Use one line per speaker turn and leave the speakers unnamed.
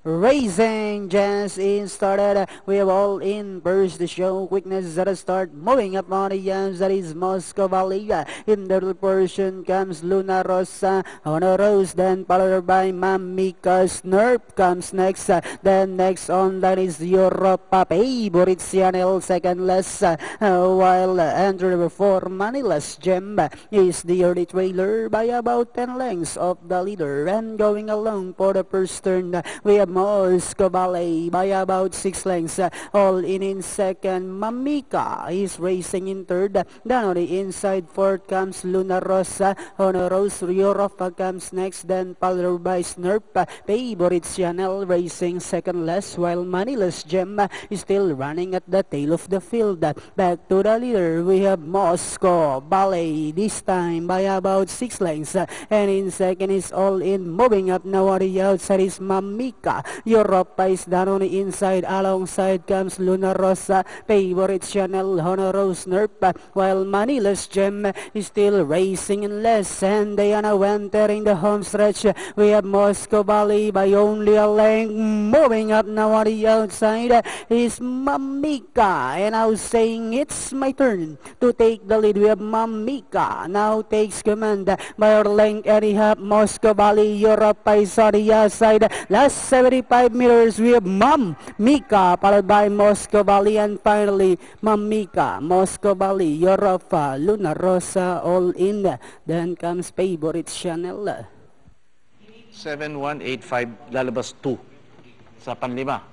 Racing just in started. We have all in burst the show. Quickness at the start. Moving up on the yams. That is Moscow Valley. In the middle portion comes Luna Rosa. On a rose. Then followed by Mamika Snurp comes next. Then next on that is Europa Favorite Chanel. Second less. While Andrew number 4 Manila's Gem is the early trailer by about 10 lengths of the leader. And going along for the first turn, we have Moscow Ballet by about 6 lengths. All in second. Mamika is racing in third. Then on the inside fourth comes Luna Rosa. On a rose, Europa comes next. Then followed by Snurp. Favorite Chanel racing second less. While Manila's Gem is still running at the tail of the field. Back to the leader, we have Moscow Ballet. This time by about 6 lengths. And in second is All In. Moving up now on the outside is Mamika. Europa is down on the inside. Alongside comes Luna Rosa. Favorite Chanel, Honoro Snurp. While Manila's Gem is still racing in less. And they are now entering the home stretch. We have Moscow Ballet by only a length. Moving up now on the outside is Mamika. And now saying it's my turn to take the lead. We have Mamika now takes command by our length and a half. Moscow Ballet, Europa is on the outside. Last 75 meters, we have Mamika followed by Moscow Ballet, and finally Mamika, Moscow Ballet, Europa, Luna Rosa, All In. Then comes Favorite Chanel.
7185 lalabas 2 sa panlima.